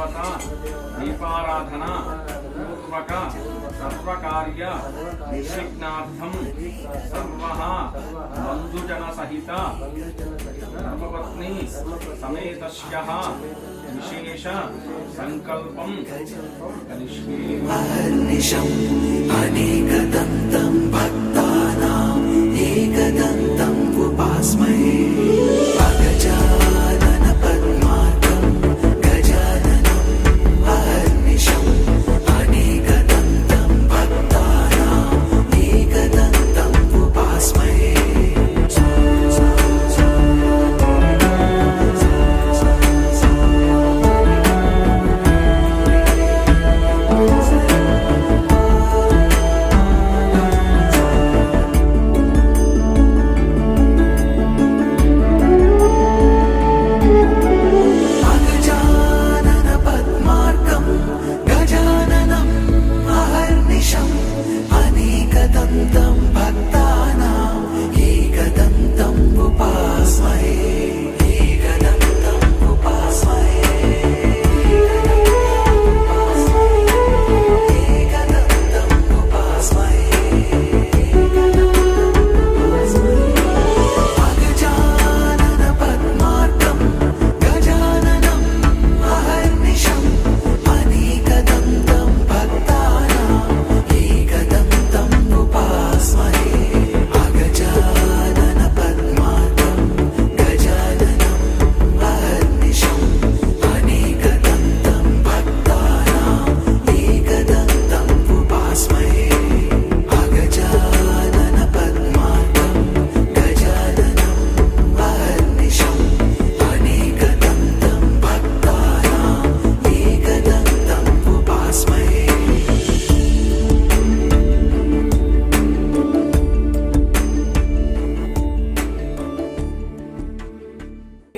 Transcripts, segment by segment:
సర్వదేవత దీపారాధన పూర్వక సర్వకార్య నిర్విఘ్నార్థం సర్వః బంధుజన సహిత ధర్మపత్ని సమేతస్యః విశేష సంకల్పం కరిష్యే. అహర్నిశం అనేకదంతం భక్తానాం ఏకదంతం ఉపాస్మహే. అగజానన పద్మార్కం గజాననం అహర్నిశం అనేకదంతం భక్తానాం ఏకదంతం ఉపాస్మహే.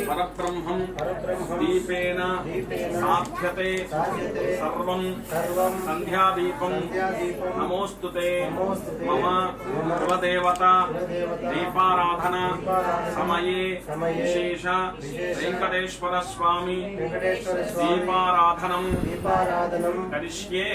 పరబ్రహ్మం దీపేన సాధ్యతే సర్వం సంధ్యాదీపం నమోస్తుతే మమ కులదేవత దీపారాధన సమయే విశేష వెంకటేశ్వర స్వామి దీపారాధనం కరిష్యే.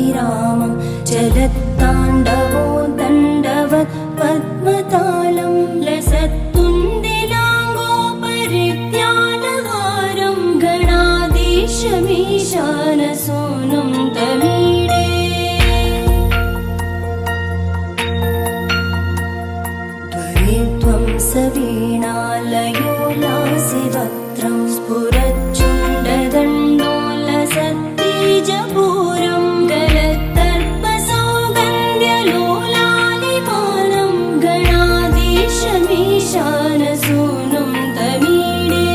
विरामं चलत्ताण्डवो दण्डवत् पद्मतालं लसत्तुन्दिलाङ्गो परित्यालहारं गणाधीशमीशानसूनुं तमीडे त्वरित्वं सवीणालयो लासिवक्त्रं स्फुरच्चुण्डदण्डोलसत्तेजपूरं गलत्तर्पसौगन्ध्यलोलालिपालं गणाधीशमीशानसूनुं तमीडे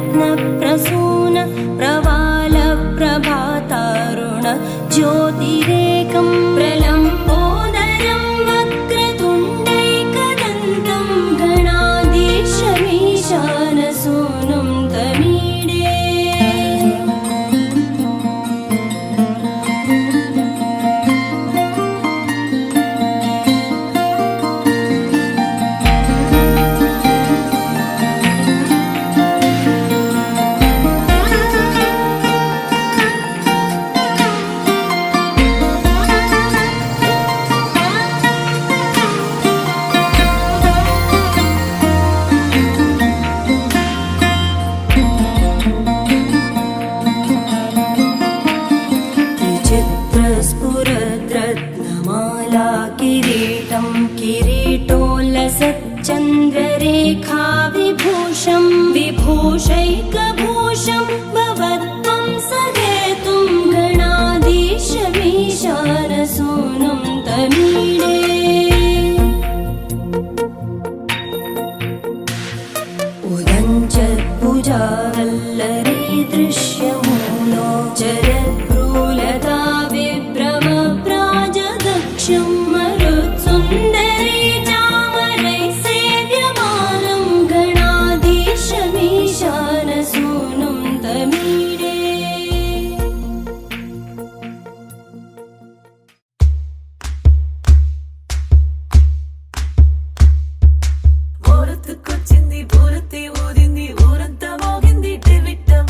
प्रकाशज्जपारक्तरत्नप्रसून प्रवालप्रभातारुण ज्योतिरेकं प्रलम्बोदरं वक्रतुण्डैकदन्तं गणाधीशमीशानसूनुं तमीडे विचित्रस्फुरद्रत्नमाला किरीटं किरीटोल्लसच्चन्द्ररेखा विभूषं विभूषैकभूषं भवत्वं सहेतुं गणाधीशमीशानसूनुं तमीडे उदञ्चत्भुजावल्लरी दृश्यमूलो चरद्भ्रूलता विभ्रमप्राजदक्षं मरुत्सुन्दरी चामरैः सेव्यमानं गणाधीशमीशानसूनुं तमीडे ఓరతుకొచ్చింది బూరతి ఊరింది ఊరంతా మోగింది డెవిట్టం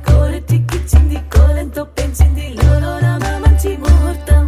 కోరటిక్కిచ్చింది కోలంతో పెంచింది లోలోన మంచి ముహూర్తం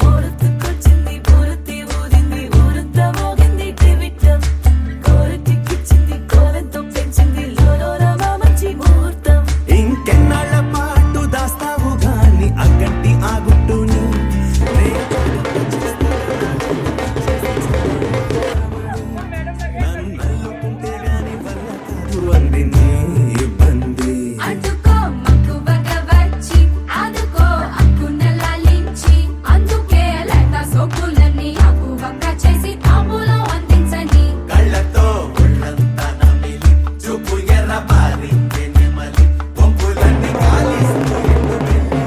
ఓరతుకొచ్చింది బూరతి ఊరింది ఊరంతా మోగింది డెవిట్టం కోరటిక్కిచ్చింది కోలంతో పెంచింది లోలోన మంచి ముహూర్తం ఇంకెన్నాళ్ళ పాటు దాస్తావు గాని అగ్గంటి ఆ గుట్టుని నన్ను నల్లుకుంటే గాని వల్ల కాదు అంది నీ ఇబ్బంది అడ్డుకో మక్కువగా వచ్చి ఆదుకో అక్కున లాలించి అందుకే లేత సోకులని అక్కువగా చేసి తాంబూలం అందించని కళ్ళతో ఒళ్ళంతా నమిలి చూపు ఎర్ర బారింది నెమలి వంపులన్నీ కాలిస్తూ ఎండు వెళ్ళి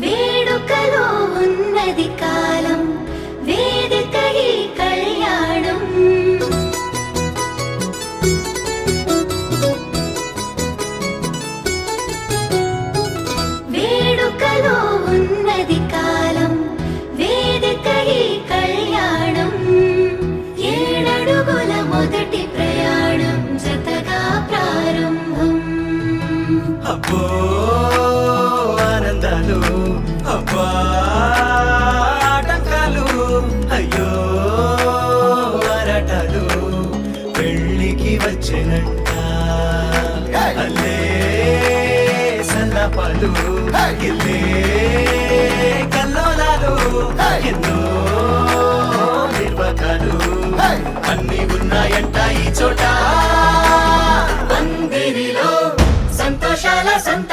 వేడుకలో ఉన్నది కాలం వేదిక ఈ కళ్యాణం వేడుకలో ఉన్నది కాలం వేదిక ఈ కళ్యాణం ఏడడుగుల మొదటి ప్రయాణం జతగా ప్రారంభం అబ్బో ఆనందాలు అబ్బా ఆటంకాలు అయ్యో ఆరాటాలు పెళ్ళికి వచ్చేనంట అల్లే సన్నపాలు ఇల్లే కల్లోలాలు ఎన్నో నిర్వాకాలు అన్ని ఉన్నాయంట ఈ చోట పందిరిలో సంతోషాల సంత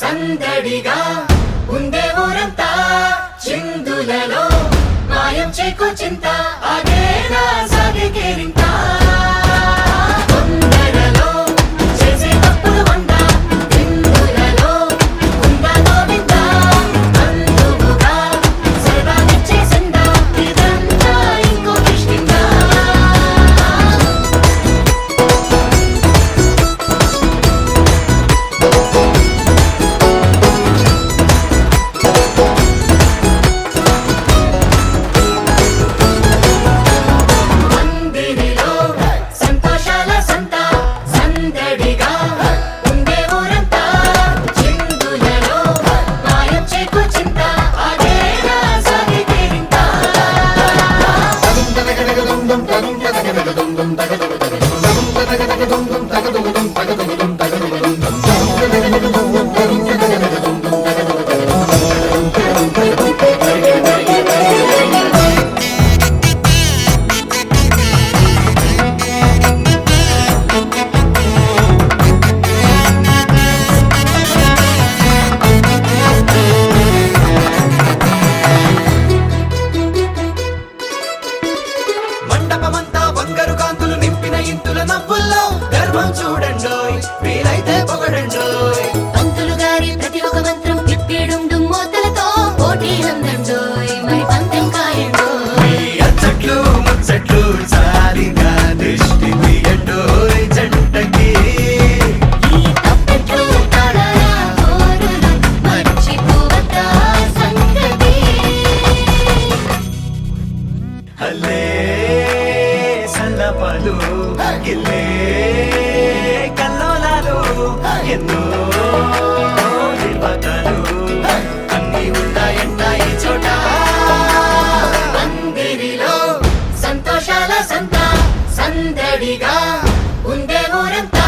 సందడిగా ఉందే ఊరంతా చిందులలో మాయం చేకో చింత అదేనా సాగే కేరింత తొందరలో చేసే తప్పులు వంద విందులలో ఉందా గోవింద అందుకుగా సర్వానిచ్చేసిందా ఇదంతా ఇంకో కిష్కిందా మందిరిలో సంతోషాల సంత సందడిగా ఉండే ఊరంతా చిందులలో మాయం చేకో చింత అదేనా సాగే కేరింత మండపమంతా బంగారు కాంతులు నింపిన ఇంతుల నవ్వుల్లో గర్వం చూడండోయ్ వీలైతే పొగడండోయ్ పంతులు గారి ప్రతి ఒక్క మంత్రం తిప్పేడుండు మోతలతో పోటీ అందండోయ్ మరి పంతం కాయండోయ్ ఈ అచ్చట్లు ముచ్చట్లు చాలిగా దృష్టి తీయండోయ్ జంటకి ఈ తప్పెట్లు తాళాల హోరులు మర్చిపోవద్దా సంగతి అల్లే సన్నపాలు గిల్లే కల్లోలాలు ఎన్నో నిర్వాకాలు అన్ని ఉన్నాయంట ఈ చోట పందిరిలో సంతోషాల సంత సందడిగా ఉండే ఊరంతా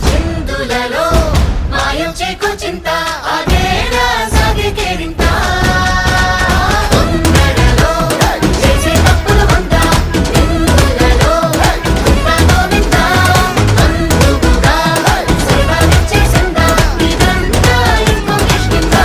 చిందులలో మాయం చేకో చింత అదేనా సాగే కేరింత తొందరలో చేసే తప్పులు వంద విందులలో ఉందా గోవింద అందుకుగా సర్వానిచ్చేసిందా ఇదంతా ఇంకో కిష్కిందా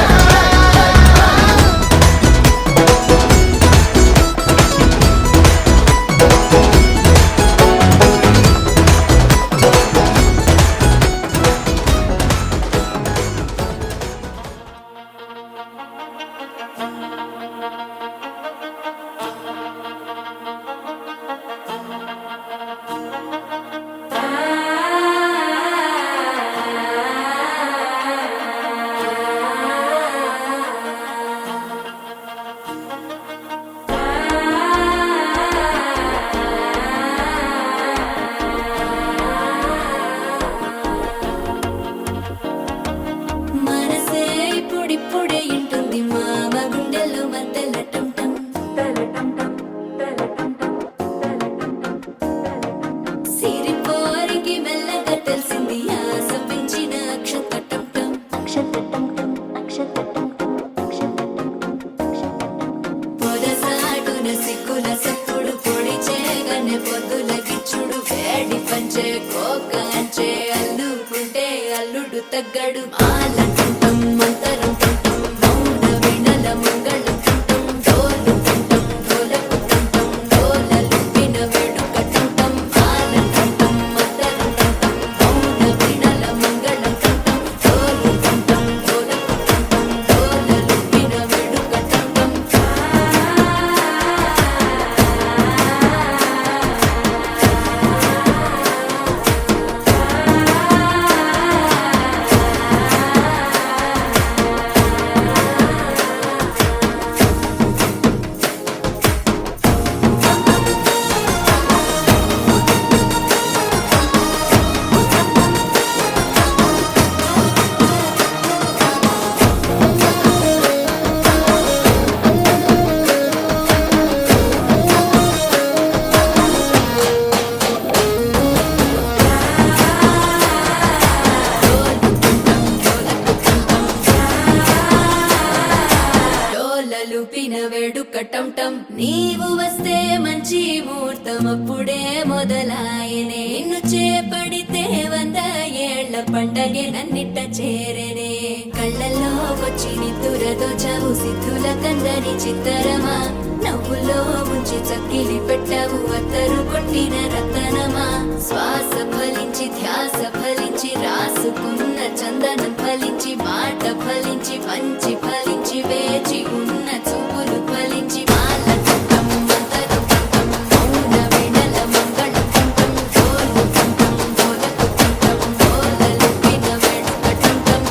మనసే ఇప్పుడిప్పుడే ఇంటుంది మామ గుండెల్లో మధ్యలో టంటం సిరిపోరికి మెల్లగా తెలిసింది ఆశ పెంచిన అక్షతటం పొదసాటున సిక్కుల సప్పుడు పొడి చేయగానే పొద్దుల గిచ్చుడు వేడి పంచే కోకంచే అల్లుకుంటే అల్లుడు తగ్గడు ఆలంటుంటం మంతరం టుంటం మౌన వినల మంగళం టుంటం డోలు టుంటం టుమ్ నీవు వస్తే మంచి ముహూర్తం అప్పుడే మొదలాయనే నిన్ను చేపడితే 100 ఏళ్ల పండగే నన్నిట్ట చేరనే కళ్ళల్లో వచ్చి నిద్దురతో చావు సిద్ధుల కందని చిత్తరమా నవ్వులో ముంచి చక్కిలి పెట్టావు అత్తరు కొట్టిన రతనమా శ్వాస ఫలించి ధ్యాస ఫలించి రాసుకున్న చందనం ఫలించి మాట ఫలించి పంచి ఫలించి వేచి ఉన్న చూపులు ఫలించి మాల చుట్టం మంతరు చుట్టం మౌన వెడల మంగళం చుట్టం జోలు చుట్టం జోలకు చుట్టం జోలలిపిన వెడుక చుట్టం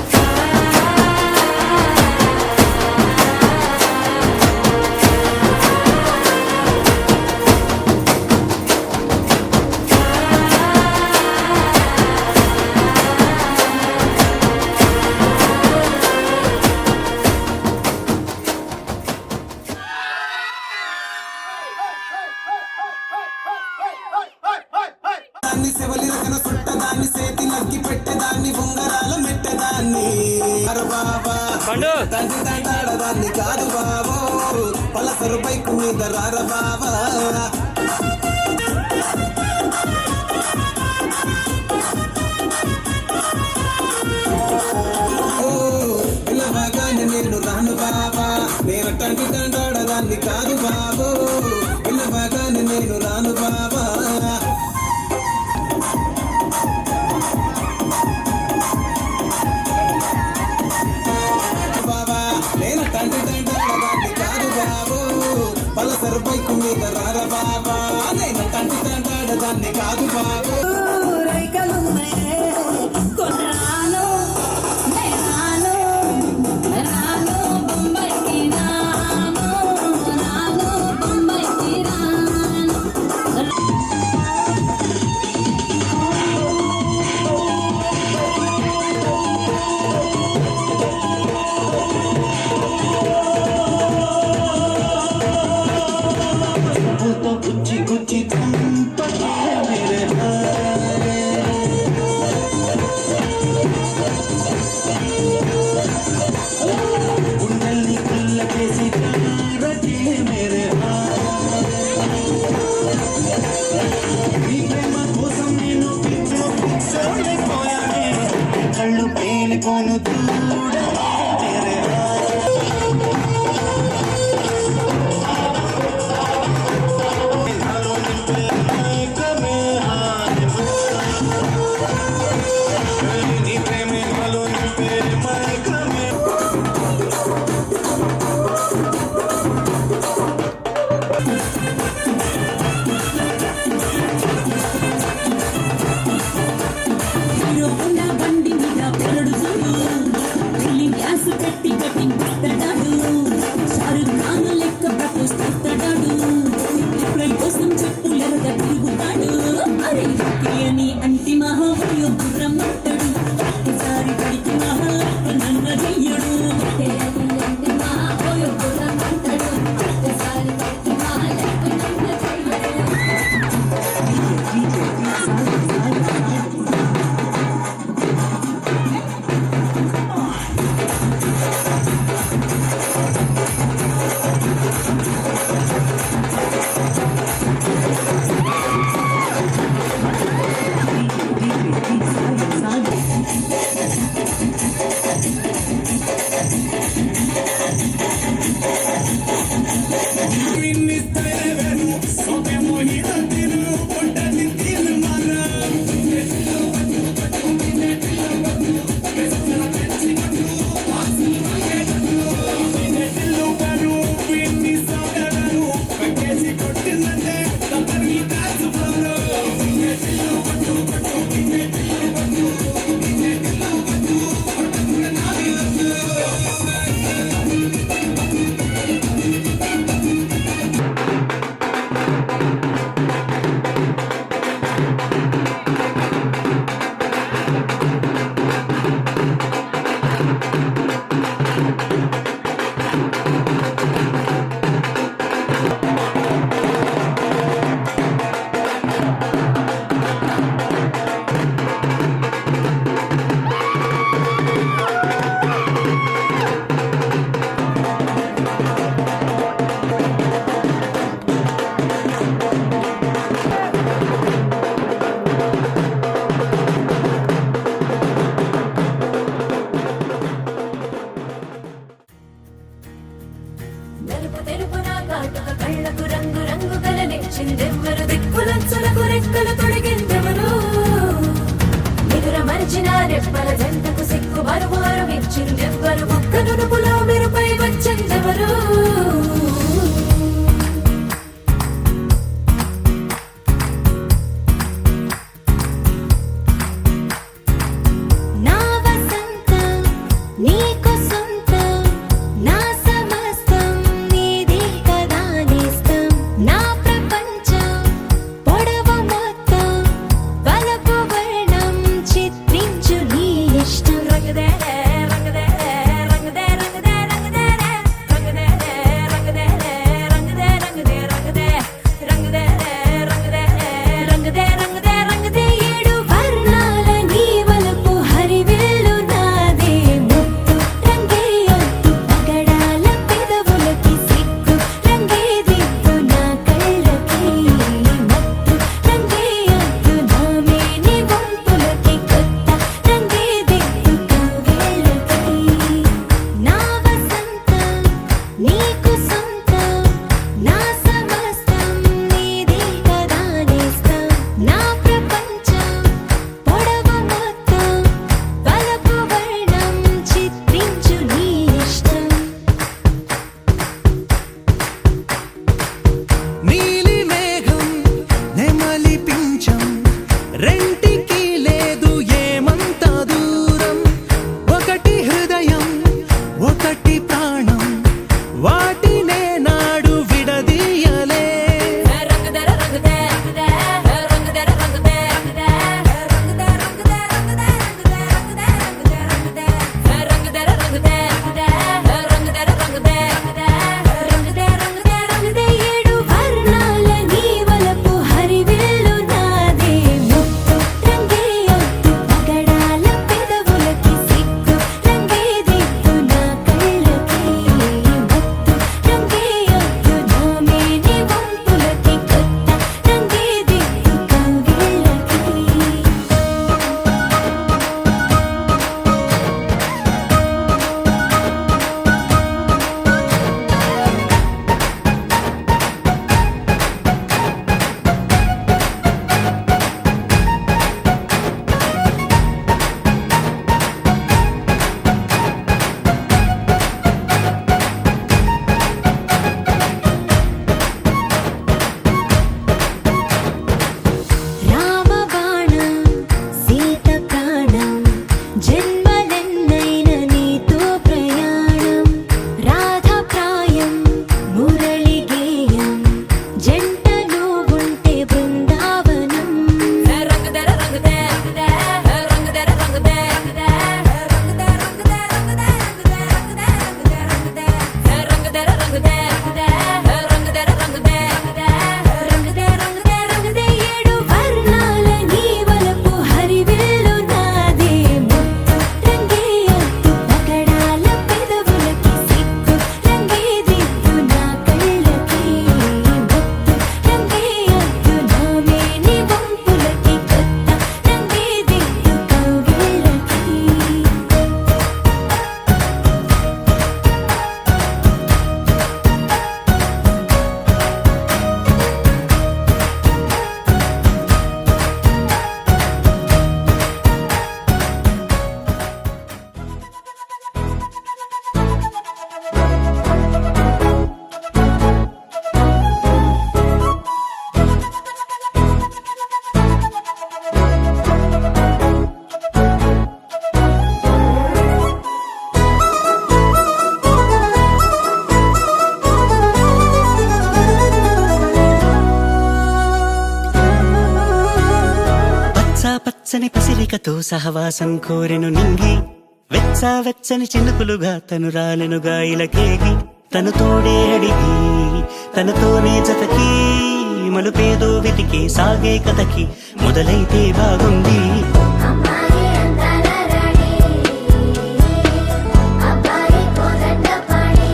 దాన్ని శివలి రకన సుట్టదాన్ని సేతి నగ్గి పెట్టేదాన్ని ఉంగరాల మెట్టదాన్ని బాబా తండ్రి తంటాడదాన్ని కాదు బాబో పలసరు బైకు మీద రార బాబా పిల్లబాగానే నేను రాను బాబా నేను తండ్రి తంటాడదాన్ని కాదు బాబో పిల్లబాగానే నేను రాను బాబా బాబా నేను తండ్రి తంటాడదాన్ని కాదు బాబు పలసరు బైకు మీద రార బాబా నేను తండ్రి తంటాడదాన్ని కాదు బాబు కొన్నాను నేనాను రాను బొంబాయికి రాను రాను బొంబాయికి రాను గుచ్చి గుచ్చి గుండెల్ని కుల్లకేసి రచే మేరే నీ ప్రేమ కోసం నేను పిచ్చోలేకపోయానే కళ్ళు పేలిపోను దూడ తేరే నీ ప్రేమే నాలో నింపే మైకమే హీరో హోండా బండి మీద పెరడు చూడు చాటుగా కళ్ళకు రంగు రంగు కలనిచ్చిందెవ్వరు దిక్కులంచులకు రెక్కలు తొడిగిందెవరు నిదుర మరిచిన రెప్పల జంటకు సిక్కు మరువారు ఇచ్చిందెవ్వరు ఒక్క నునుపులో మెరుపై వచ్చిందెవరు నా వసంతం నీకు సొంతం నా సమస్తం నీది కదా నేస్తం నా ప్రపంచం పొడవు మొత్తం వలపు వర్ణం చిత్రించు నీ ఇష్టం రంగదే రంగదే రంగదే రంగదే రంగదే రంగదే రంగదే రంగదే రంగదే రంగదే రంగదే రంగదే రంగదే రంగదే ఏడు వర్ణాల నీ వలపు హరివిల్లు నాదే ముత్తు రంగేయొద్దు పగడాల పెదవులకి సిగ్గు రంగేదిద్దు నా కళ్ళకి మత్తు రంగేయొద్దు నా మేని వంపులకి కొత్త రంగేదిద్దు కౌగిళ్ళకి నా వసంతం నీకు సొంతం నా సమస్తం నీది కదా నేస్తం నా ప్రపంచం పొడవు మొత్తం వలపు వర్ణం చిత్రించు నీ ఇష్టం నీలి మేఘం నెమలి పించం రెంటికి లేదు ఏమంత దూరం ఒకటి హృదయం ఒకటి ప్రాణం వాటినే నాడు విడదీయలే రంగదే రంగదే రంగదే రంగదే రంగదే రంగదే రంగదే రంగదే రంగదే రంగదే రంగదే రంగదే రంగదే రంగదే రంగదే ఏడు వర్ణాల నీ వలపు హరివిల్లు నాదే ముత్తు రంగేయొద్దు పగడాల పెదవులకి సిగ్గు రంగేదిద్దు నా కళ్ళకి మత్తు రంగేయొద్దు నా మేని వంపులకి కొత్త రంగేదిద్దు కౌగిళ్ళకి రామబాణం సీత ప్రాణం జన్మలెన్నైన నీతో ప్రయాణం రాధప్రాయం మురళి గేయం జంట నువ్వుంటే బృందావనం రంగదే రంగదే రంగదే రంగదే రంగదే రంగదే రంగదే రంగదే రంగదే రంగదే రంగదే ఏడు వర్ణాల నీ వలపు హరివిల్లు నాదే ముత్తు రంగేయొద్దు పగడాల పెదవులకి సిగ్గు రంగేదిద్దు నా కళ్ళకి మత్తు రంగేయొద్దు నా మేని వంపులకి కొత్త రంగేదిద్దు కౌగిళ్ళకి పచ్చ పచ్చని పసిరికతో సహవాసం కోరెను నింగి వెచ్చ వెచ్చని చినుకులుగా తను రాలెనుగా ఇలకేగి తను తోడే అడిగి తనతోనే జతకి మలుపేదో వెతికి సాగే కథకి మొదలైతే బాగుంది అమ్మాయి అందాల రాణి అబ్బాయి కోదండ పాణి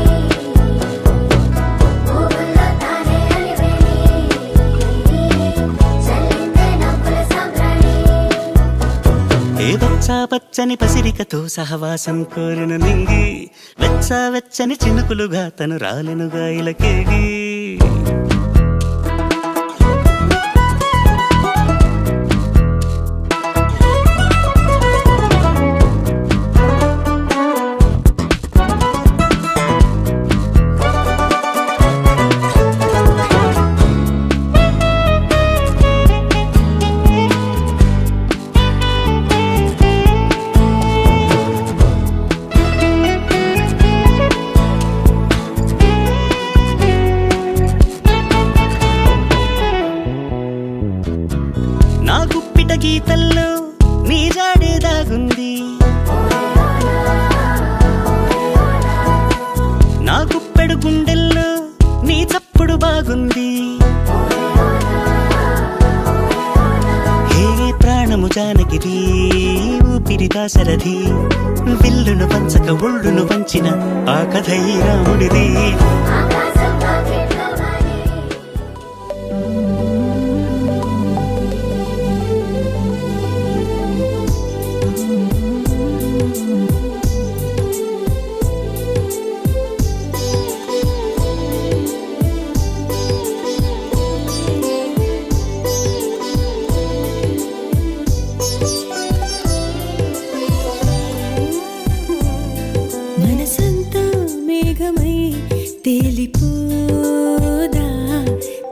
ఊళ్ళో తానే అలివేణి చల్లిందే నవ్వుల సాంబ్రాణి ఏ పచ్చ పచ్చని పసిరికతో సహవాసం కోరెను నింగి వెచ్చ వెచ్చని చినుకులుగా తను రాలెనుగా ఇలకేగి దాచుకుంది హే ప్రాణము జానగిరి ఊపిరి దాశరథి విల్లును వంచక ఒళ్ళును వంచిన ఆ కథ ఈ రాముడిది మనసంతా మేఘమై తేలిపోదా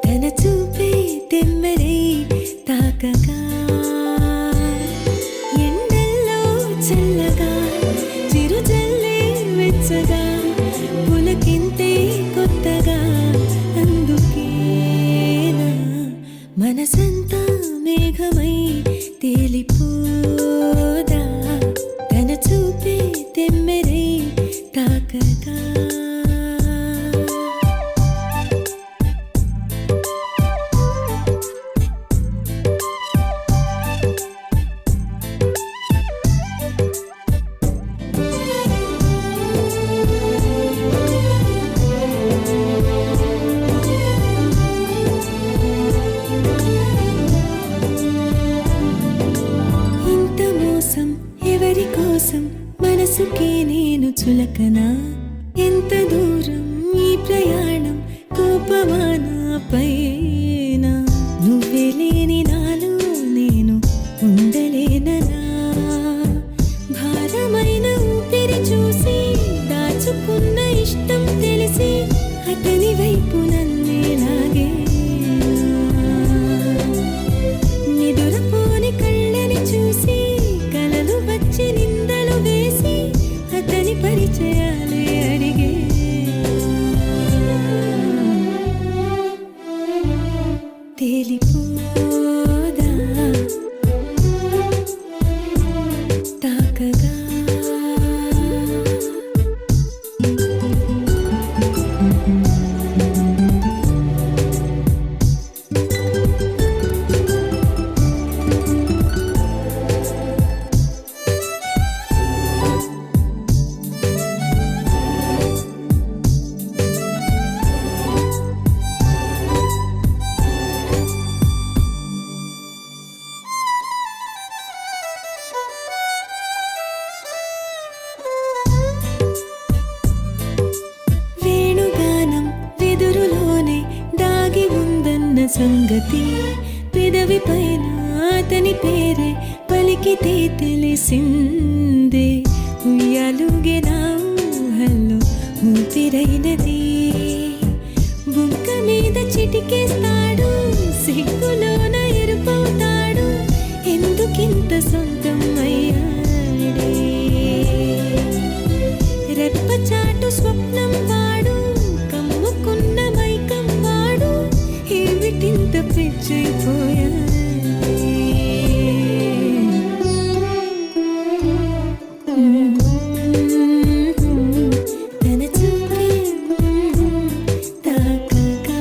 తన చూపే తెమ్మెరై తాకగా ఎండల్లో చల్లగా చిరుజల్లే వెచ్చగా పులకింతే కొత్తగా అందుకేనా మనసంతా మేఘమై తేలిపోదా తన చూపే తెమ్మెరై తాకగా ఇంత మోసం ఎవరి కోసం మనసుకే నేను చులకనా ఎంత దూరం ఈ ప్రయాణం కోపమానా పైన నువ్వే లేని నాలో నేను ఉండలేననా భారమైన ఊపిరి చూసి దాచుకున్న ఇష్టం తెలిసి అతని వైపు నన్నే లాగే నిదురపోని కళ్ళని చూసి కలలు వచ్చి నిందలు వేసి అతని పరిచయాలే అడిగే తేలిపోదా తాకగా వేణుగానం వెదురులోనే దాగి ఉందన్న సంగతి పెదవి పైన అతని పేరే పలికితే తెలిసిందే ఉయ్యాలుగే నా ఊహల్లో ఊపిరైనది బుగ్గ మీద చిటికేస్తాడు సిగ్గులోన ఎరుపవుతాడు ఎందుకింత సొంతం అయ్యాడే రెప్పచాటు స్వప్నం వాడు కమ్ముకున్న మైకం వాడు ఏమిటింత పిచ్చైపోయాడే తన చూపే తాకగా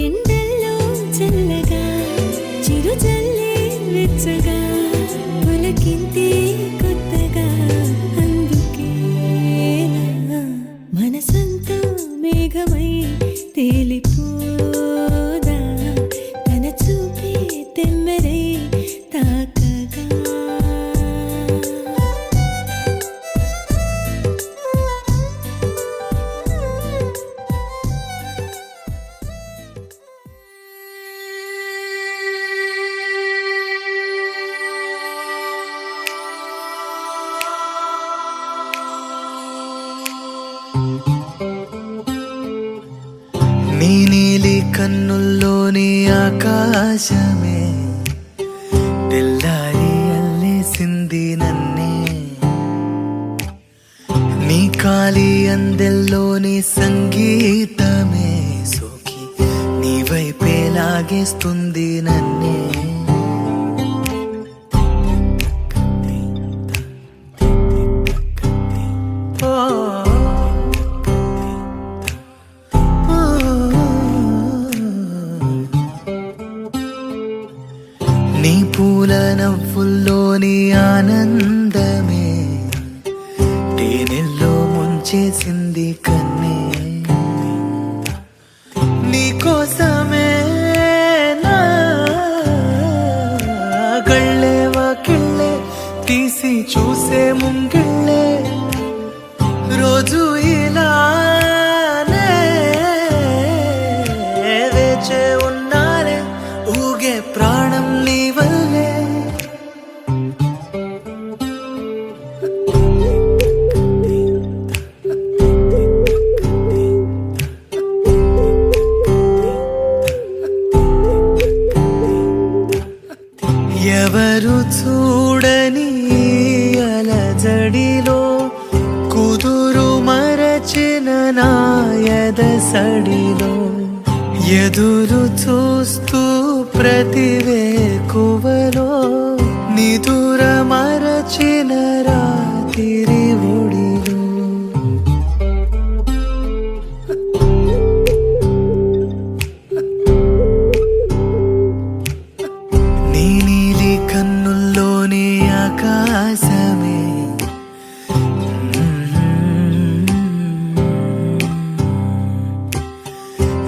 ఎండల్లో చల్లగా చిరుజల్లే వెచ్చగా పులకింతే కొత్తగా అందుకేనా మనసంతా మేఘమై తేలిపోదా తన చూపే తెమ్మెరై తాకగా నీ నీలి కన్నుల్లోని ఆకాశమే తెల్లారి అల్లేసింది నన్నే నీ కాలి అందెల్లోని సంగీతమే సోకి నీ వైపే లాగేస్తుంది నన్నే ఓ నవ్వుల్లోని ఆనందమే తేనెల్లో ముంచేసింది కన్నే నీకోసమే నా గళ్ళే వాకిళ్ళే తీసి చూసే ముంగిళ్ళే రోజు ఇలానే వేచే ఉన్నారే ఊగే ప్రాణం నీ వల్లే ఎవరు చూడని అలజడిలో కుదురు మరచిన నాయదసడిలో ఎదురు చూస్తూ ప్రతివేకువలో నిదుర మరచిన రాత్రి ఒడిలో నీ నీలి కన్నుల్లోని ఆకాశమే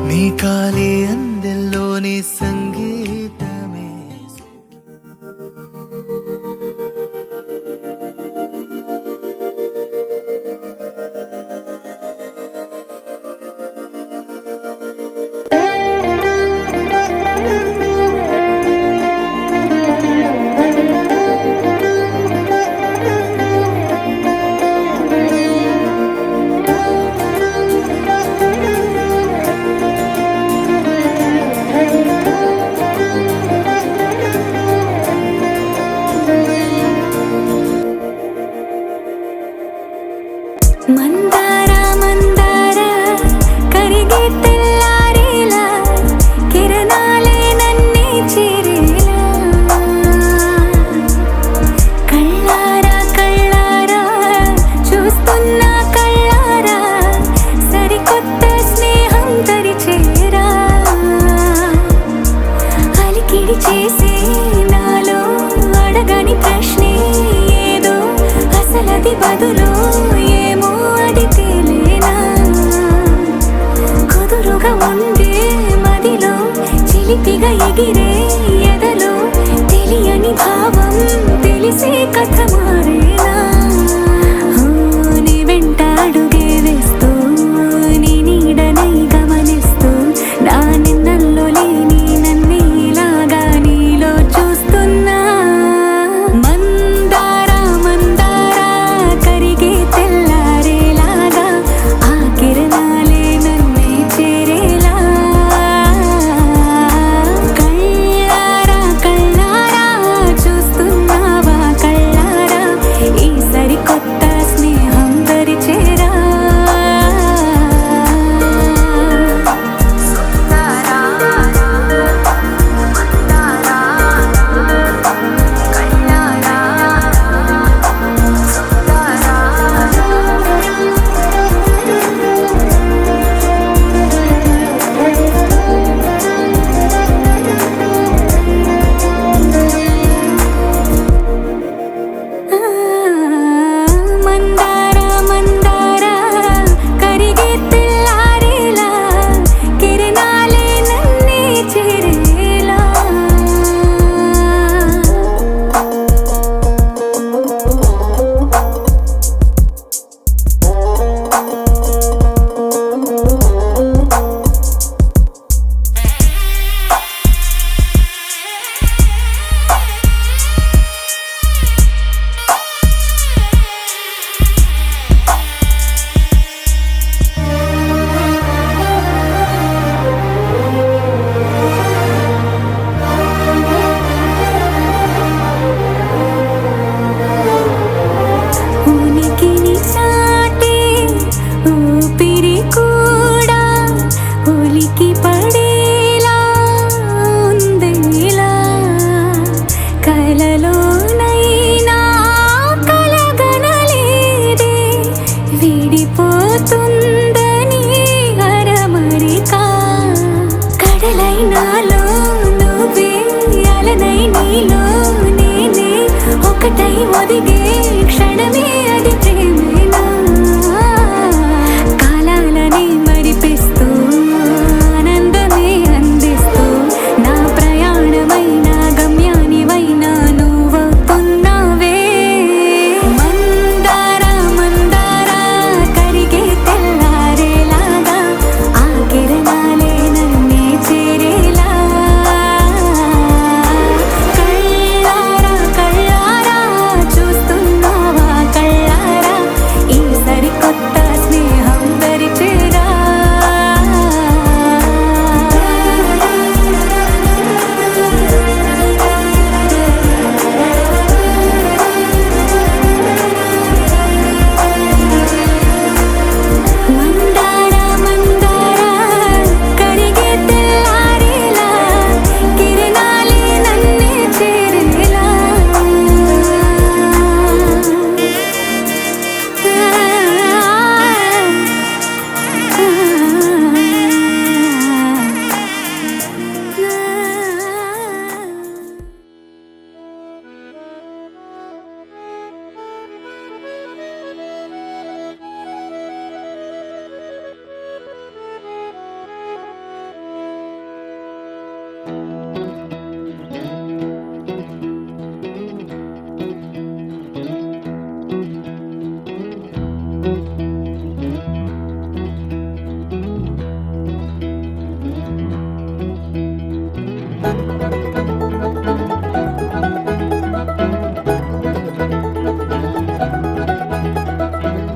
నీ కాలి అందెల్లోని సంగీతమే మందార మందార కరిగే తెల్లారేలా కిరణాలే నన్నే చేరేలా కళ్ళారా కళ్ళారా చూస్తున్నా కళ్ళారా సరికొత్త స్నేహం తరిచేరా అలికిడి చేసే నాలో అడగని ప్రశ్నే ఏదో అసలది బదులు ఏమో అది తేలేనా కుదురుగా ఉండే మదిలో చిలిపిగా ఎగిరే ఎదలో తెలియని భావం తెలిసే కథ మారేనా నీ వెంట అడుగే వేస్తూ నీ నీడనై గమనిస్తూ నా నిన్నల్లో లేని నన్నే ఇలాగా నీలో చూస్తున్నా మందార మందార కరిగే తెల్లారేలాగా ఆ కిరణాలే నన్నే చేరేలా కళ్ళారా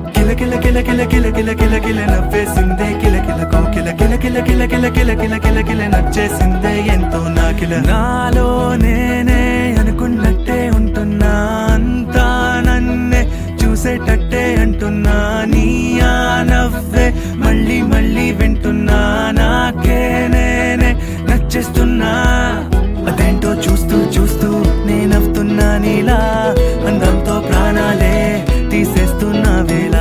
కిల కిల కిల కిల కిల కిల కిల నవ్వేసిందే కిల కిల కోకిల కిల కిల కిల కిల కిల కిల కిల కిల నచ్చేసిందే ఎంతో నాకిల నాలో నేనే అనుకున్నట్టే ఉంటున్నా అంతా నన్నే చూసేటట్టే అంటున్నా నీ ఆ నవ్వే మళ్ళీ మళ్ళీ వింటున్నా నాకే నేనే నచ్చేస్తున్నా అదేంటో చూస్తూ చూస్తూ నేనవుతున్నా నీలా అందంతో ప్రాణాలే తీసేస్తున్నా వేళ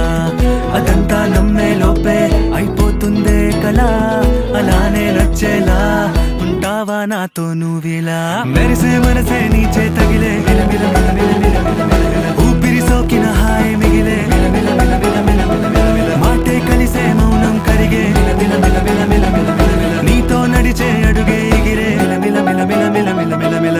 అదంతా నమ్మే లోపే అయిపోతుందే కలా అలానే నచ్చేలా ఉంటావా నాతో నువ్వేలా మెరిసే మనసే నీచే తగిలే మిలమిల మిలమిల మిలమిల ఊపిరి సోకిన హాయ్ మిగిలే మిలమిల మిలమిల మిలమిల మాటే కలిసే మౌనం కరిగే మిలమిల మిలమిల మిలమిల నీతో నడిచే అడుగే ఎగిరే మిలమిల మిలమిల మిలమిల మిలమిల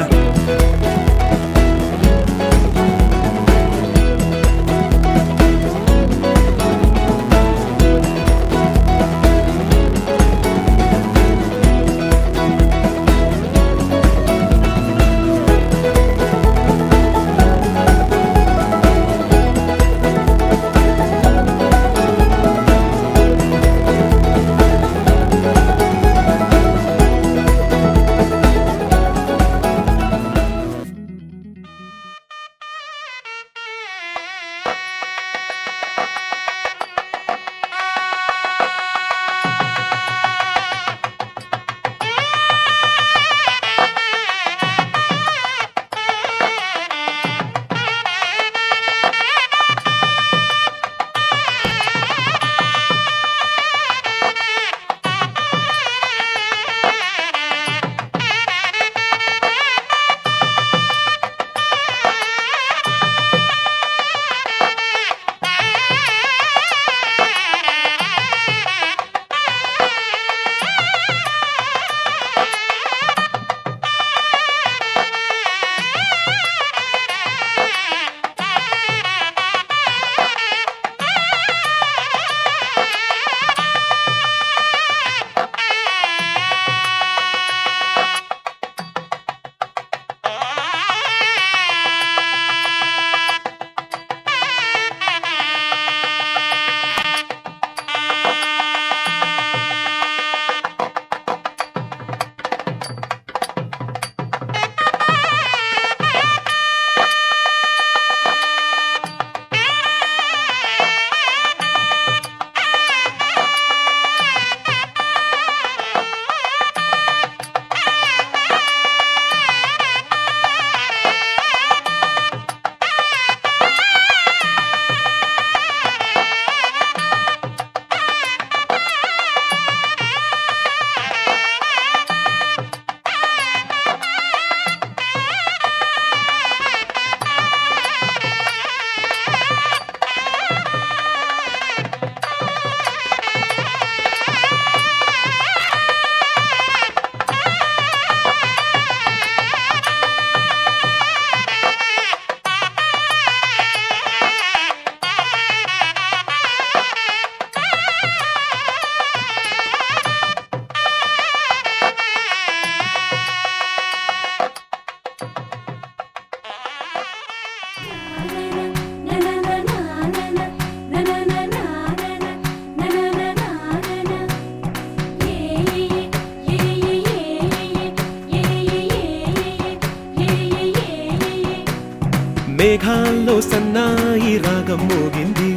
మేఘాల్లో సన్నాయి రాగం మోగింది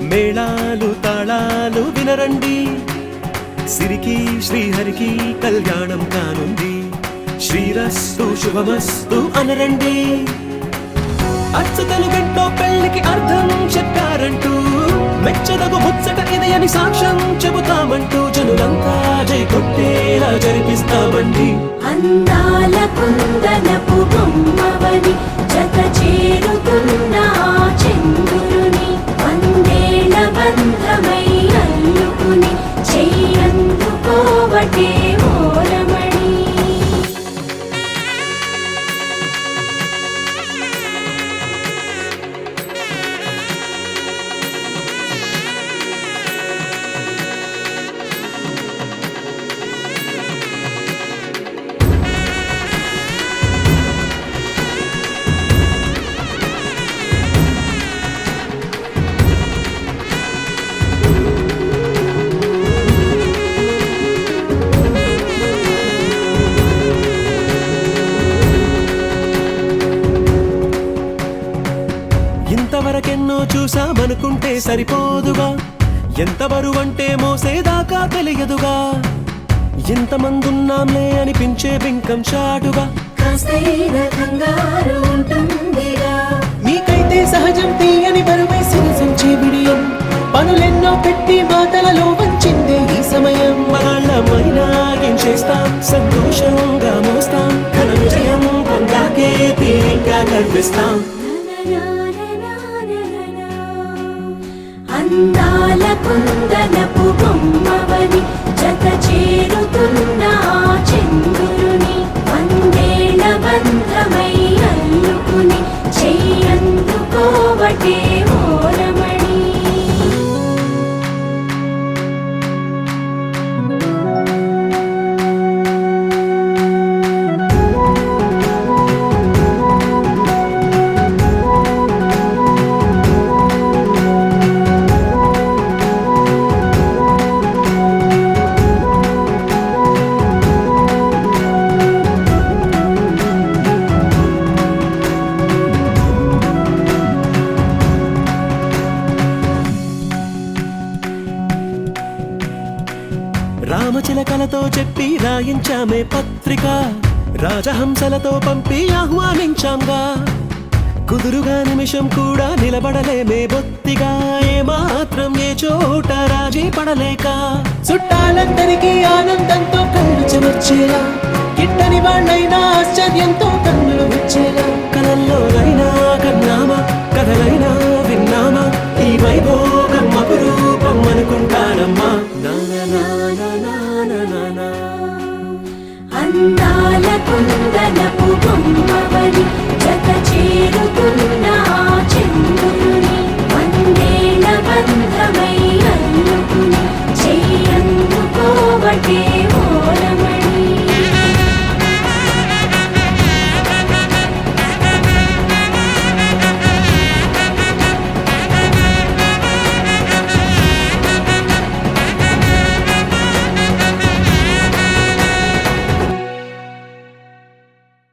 మేళాలు తాళాలు వినరండి సిరికి శ్రీహరికి కళ్యాణం కానుంది శ్రీరస్తు శుభమస్తు అనరండి అచ్చతలు గంటో పెళ్లికి అర్థం చెప్పారంటూ మెచ్చదగు ముచ్చట ఇది అని సాక్ష్యం చెబుతామంటూ జనులంతా జై కొట్టేలా జరిపిస్తామండి అందాల కుందనపు బొమ్మవని జత చేరుతున్న ఆ చంద్రుని వందేళ్ల బంధమై అల్లుకుని చెయ్యందుకోవటే ఓరమణి చూసామనుకుంటే సరిపోదుగా, ఎంత బరువంటే మోసేదాకా తెలియదుగా, ఎంతమందున్నాంలే అనిపించే బింకం చాటుగా, కాస్తైన కంగారు ఉంటుందిగా. మీకైతే సహజం తీయని బరువై సిరసించే బిడియం, పనులెన్నో పెట్టి మాటలలో వంచిందే ఈ సమయం. మగాళ్ళమైనా ఏం చేస్తాం, సంతోషంగా మోస్తాం, ఘన విజయం పొందాకే తీరిగ్గా కనిపిస్తాం. అందాల కుందనపు బొమ్మవని జత చేరుతున్న ఆ చంద్రుని వందేళ్ల బంధమై అల్లుకుని చెయ్యందుకోవటే ఓరమణి. రామచిలకలతో చెప్పి రాయించామే పత్రిక, రాజహంసలతో పంపి ఆహ్వానించాంగా, కుదురుగా నిమిషం కూడా నిలబడలేమే బొత్తిగా, ఏమాత్రం ఏ చోట రాజీ పడలేక, చుట్టాలందరికీ ఆనందంతో కళ్ళు చెమర్చేలా, గిట్టని వాళ్ళైనా ఆశ్చర్యంతో కన్నులు వచ్చేలా, కలల్లోనైనా కన్నామా, కథలైనా విన్నామా, ఈ వైభోగం అపురూపం అనుకుంటానమ్మా. అందాల కుందనపు బొమ్మవని జత చేరుతున్న ఆ చంద్రుని వందేళ్ల బంధమై అల్లుకుని చెయ్యందుకోవటే ఓరమణి.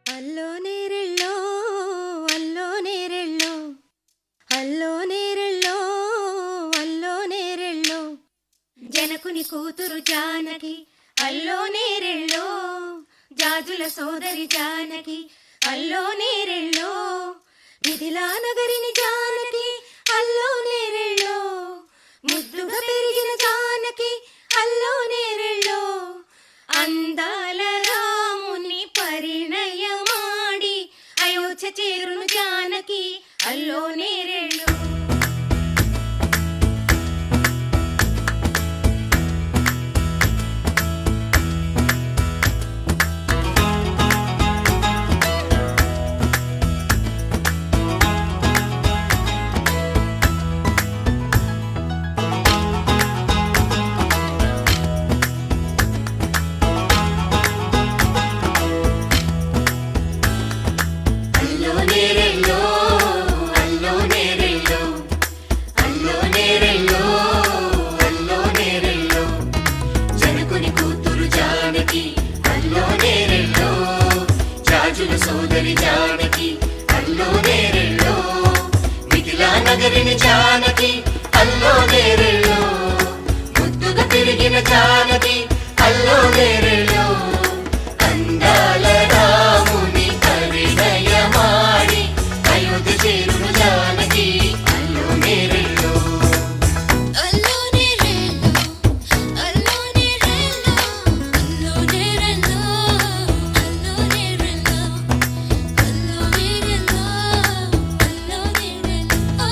అల్లో నేరెళ్ళో అల్లో నేరెళ్ళో అల్లో నేరెళ్ళో అల్లో నేరెళ్ళో జనకుని కూతురు జానకి అల్లో నేరెళ్ళో జాజుల సోదరి జానకి అల్లో నేరెళ్ళో మిథిలా నగరిని జానకి అల్లో నేరెళ్ళో ముద్దుగా పెరిగిన జానకి అల్లో నేరెళ్ళో అందాల రాముని పరిణయమాడి అయోధ్య చేరును జానకి అల్లో నేరేళ్ళు. సోదరి జానకి అల్లో నేరెళ్ళో మిథిలా నగరిని జానకి అల్లో నేరెళ్ళో ముద్దుగా తిరిగిన జానకి అల్లో నేరెళ్ళో అందాల రాముని పరిణయమాడి అయోధ్య చేరును జానకి అల్లో నేరెళ్ళో. అల్లో నేరెళ్ళో అల్లో నేరెళ్ళో అల్లో నేరెళ్ళో అల్లో నేరెళ్ళో అల్లో నేరెళ్ళో అల్లో నేరెళ్ళో.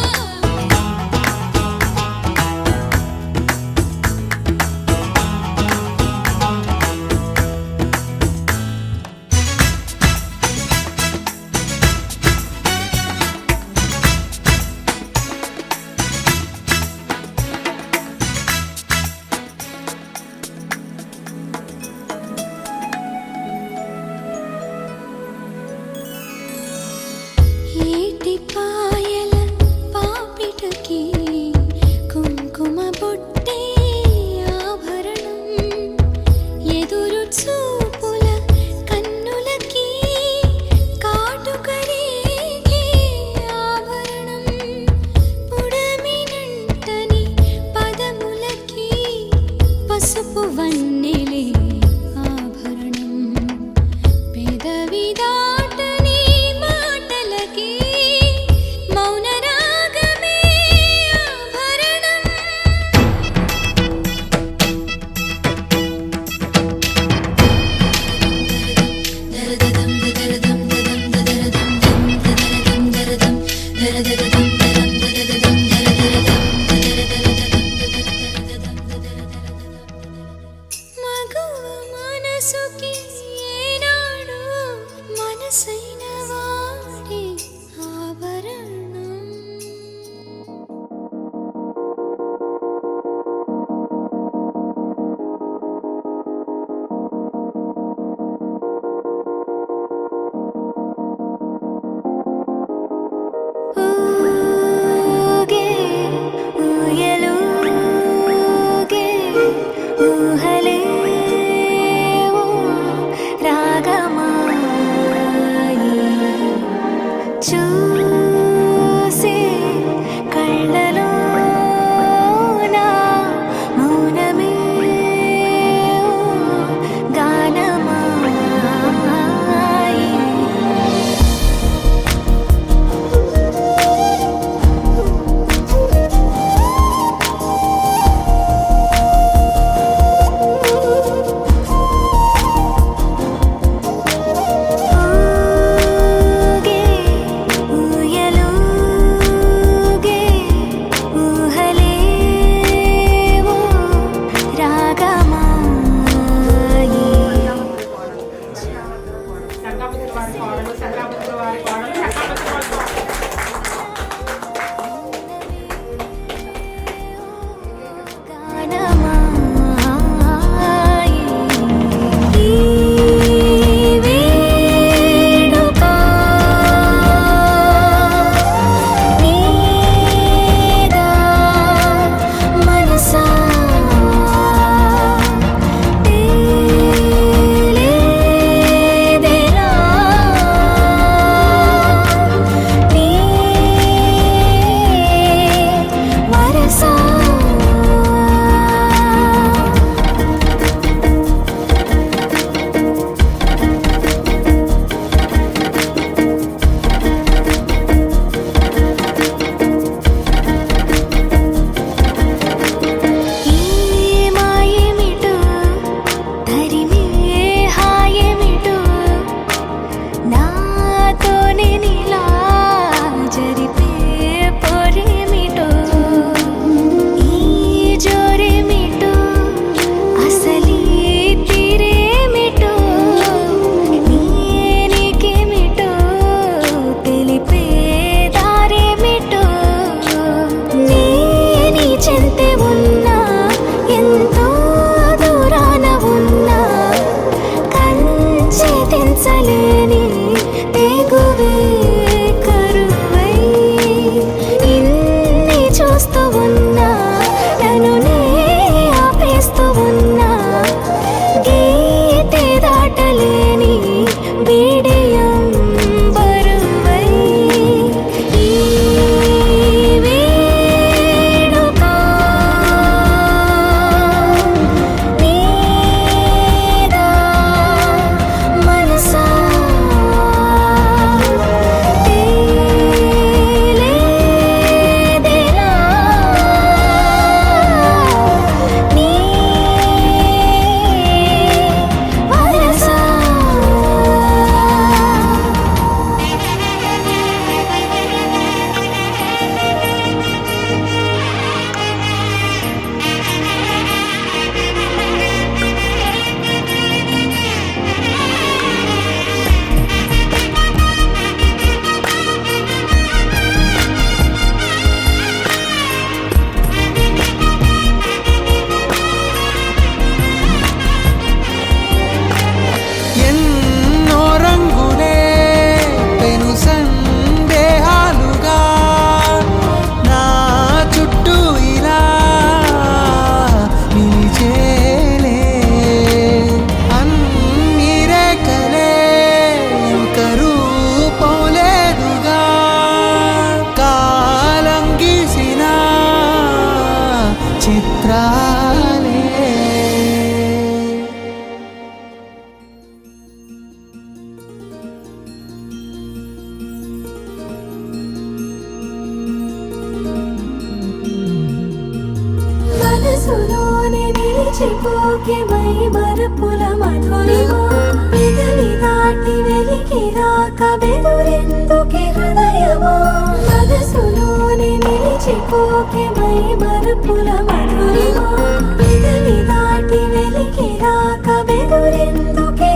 మనసుకి ఏనాడు మనసైన వాడి ఆభరణం. ఊగే ఊయలూగే ఊహలేవో రాగమాయి చూసే కళ్ళలోన మౌనమేవో గానమాయి. ఊగే ఊయలూగే ఊహలేవో రాగమాయి. గానమాయి. ఈ వేడుక నీదా మనసా తేలేదెలా నీ వరసా. ఈ మాయేమిటో ధరిమే హాయేమిటో నాతోనే నీలా జరిపే పొరేమిటో ఈ జోరేమిటో అసలీ తీరేమిటో నీకేమిటో తెలిపే దారేమిటో. నీ చెంతే ఉన్నా ఎంతో దూరాన ఉన్నా కంచె తెంచలేని తెగువే కరువై ఇన్ని చూస్తూ ఉన్నా నన్ను నే ఆపేస్తూ ఉన్నా గీతే దాటలేని బిడియం బరువై. ఈ వేడుక నీదా మనసా తేలేదెలా నీ వరసా. ఎన్నో రంగులే పెను సందేహాలుగా నా చుట్టూ ఇలా నిలిచేలే. అన్ని రేఖలే కరూపం లేదుగా కాలం గీసిన చిత్రాలే. మనసులోనే నిలిచిపోకే మై మరపుల మధురిమా. పెదవి దాటి వెలికి రాక బెదురెందుకే హృదయమా. మనసులోనే నిలిచిపోకే మై మరపుల మధురిమా. పెదవి దాటి వెలికి రాక బెదురెందుకే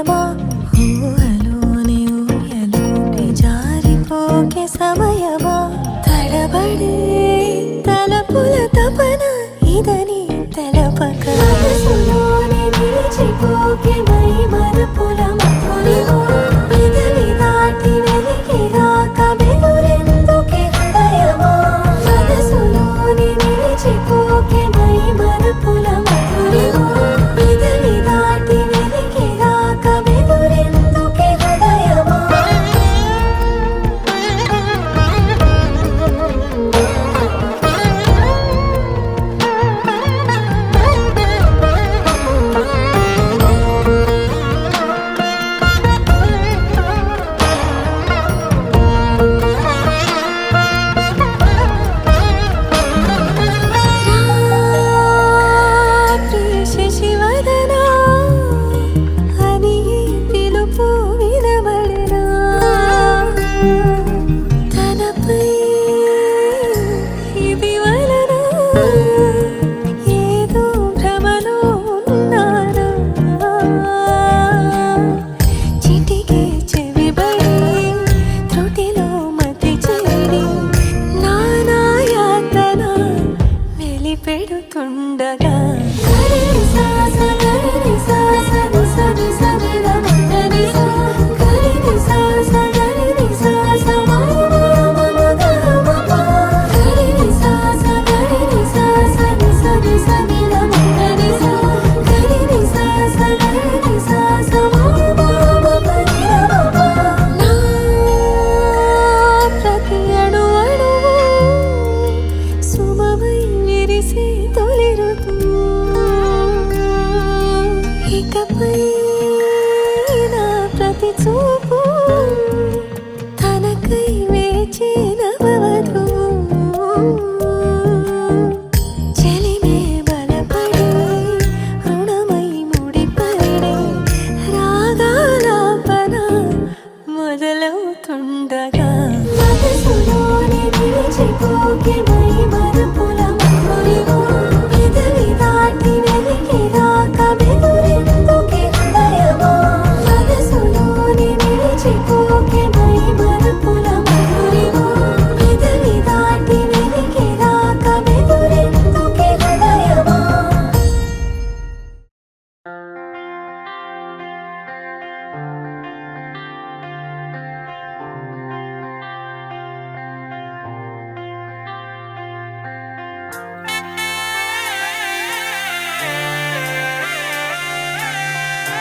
హృదయమా ఊహలోని ఊయలోకి జారిపోకే సమయమా తడబడే తలపుల తపన ఇదని తెలపక మనసులోని నిలిచిపోకే మై మరపుల మధురిమా పెదవి దాటి వెలికి రాక బెదురెందుకే హృదయమా మనసులోని నిలిచిపోకే మై మరపుల మధురిమా పెదవి దాటి వెలికి రాక బెదురెందుకే హృదయమా శశివదనా అని పిలుపు వినబడనా తనపై ఇది వలన ఏదో భ్రమలో ఉన్నానా చిటికే చెవిబడి త్రుటిలో మతి చేరి నానాయాతన వెలిపెడుతుండగా ప్రతి అణు అణువు సుమమై విరిసే తొలి ఋతువు ఇకపై నా ప్రతి చూపు తనకై వేచి నవవధువు చెలిమే బలపడి రుణమై ముడిపడి రాగాలాపన మొదలవుతుండగా మనసులోని నిలిచిపోకే మై మరపుల మధురిమా పెదవి దాటి వెలికి రాక బెదురెందుకే హృదయమా మనసులోని నిలిచిపోకే మై మరపుల మధురిమా పెదవి దాటి వెలికి రాక బెదురెందుకే హృదయమా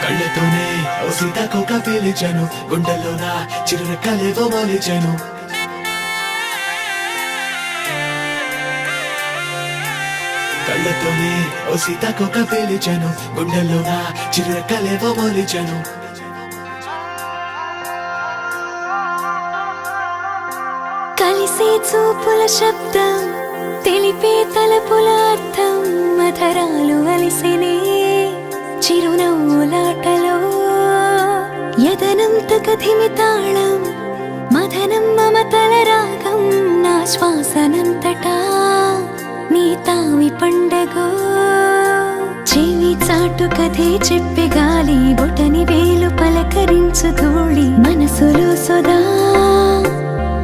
కళ్ళతోనే ఓ సీతాకోక పేలిచాను గుండెల్లోన చిరురెక్కలేవో మొలిచాను కళ్ళతోనే ఓ సీతాకోక పేలిచాను గుండెల్లోన చిరురెక్కలేవో మొలిచాను కలిసే చూపుల శబ్దం తెలిపే తలపుల అర్థం మధరాలు అలిసినే చిరునవ్వులాటలో యదనం తకధిమి తాళం మదనం మమతల రాగం నా శ్వాసనంతటా నీ తావి పండగో చెవి చాటు కథే చెప్పే గాలి బొటని వేలు పలకరించు ధూళి మనసులో సొదా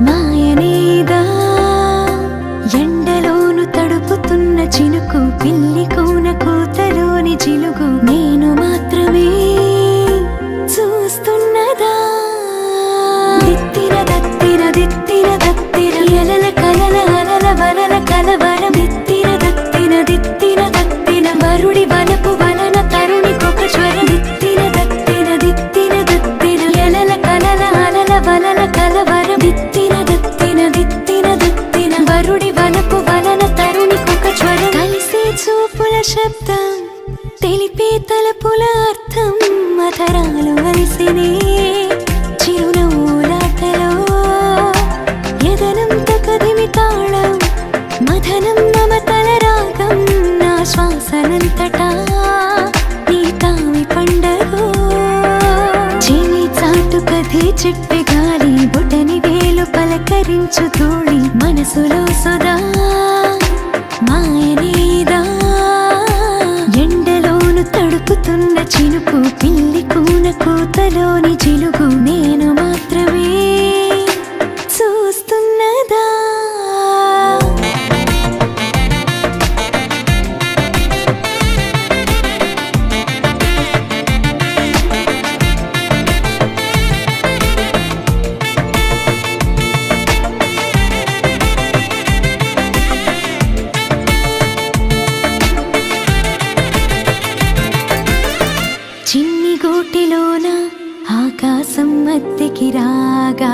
మాయనేదా ఎండలోను తడుపుతున్న చినుకు పిల్లి కూన కూతలోని చిలుగు నేను మాత్రమే చూస్తున్నదా దిత్తిన దత్తిన దిత్తిన దత్తిన ఎలల కలల అలల వలల కలవరం దిత్తిన దత్తిన దిత్తిన దత్తిన వరుడి వలపు వలన తరుణి కొక స్వరం దిత్తిన దత్తిన దిత్తిన దత్తిన ఎలల కలల అలల వలల కలవరం దిత్తిన దత్తిన దిత్తిన దత్తిన వరుడి వలపు వలన తరుణి కొక స్వరం కలిసే చూపుల శబ్దం తెలిపే తలపుల అర్థం మధరాలు అలిసినే చిరునవ్వులాటలో యదనం తకధిమి తాళం మదనం మమతల రాగం నా శ్వాసనంతటా నీ తావి పండగో చెవి చాటు కథే చెప్పే గాలి బొటని వేలు పలకరించు ధూళి మనసులో సదా మాయనేదా ఎండలోను తడుపుతున్న చినుకు పిల్లి కూన కూతలోని జిలుగు నేను మాత్రమే చూస్తున్నదా చిన్ని గోటిలోన ఆకాశం మధ్యకి రాగా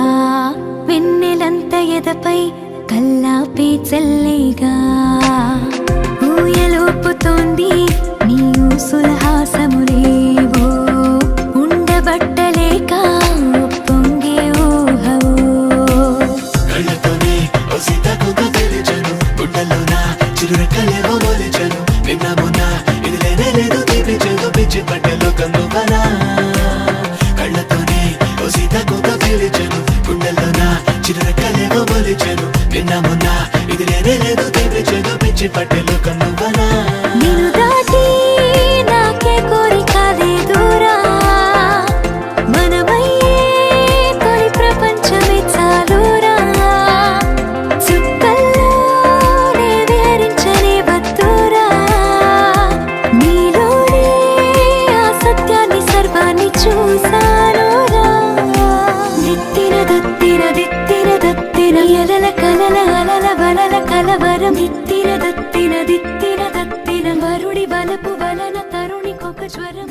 వెన్నెలంత ఎదపై కల్లాపే చల్లేగా ఊయలోపుతోంది నీ సులహాసములేవో ఉండబట్టలేక పొంగే ఊహవో కళ్ళతోనే ఓ సీతాకోక తెరిచను గుండెల్లోన చిరురెక్కలేవో మొలిచను నిన్న మొన్న ఇది లేనే లేదు తీపిచదు పిచ్చి పట్టెలో కందువనా కళ్ళతోనే ఓ సీతాకోక తెరిచను గుండెల్లోన చిరురెక్కలేవో మొలిచను నిన్న మొన్న ఇది లేనే లేదు తీపిచదు పిచ్చి పట్టెలో కందువనా నిన్ను దాటి నాకే కోరిక లేదురా మనమయ్యే తొలి ప్రపంచమే చాలురా చుక్కల్లోనే విహరించని వద్దురా నీలోనే ఆ సత్యాన్ని సర్వాన్ని చూసానురా దిత్తిన దత్తిన దిత్తిన దత్తిన ఎలల కలల అలల వలల కలవరం దిత్తిన దత్తిన దిత్తిన దత్తిన వరుడి బలపు వలన తరుణికొక జ్వరం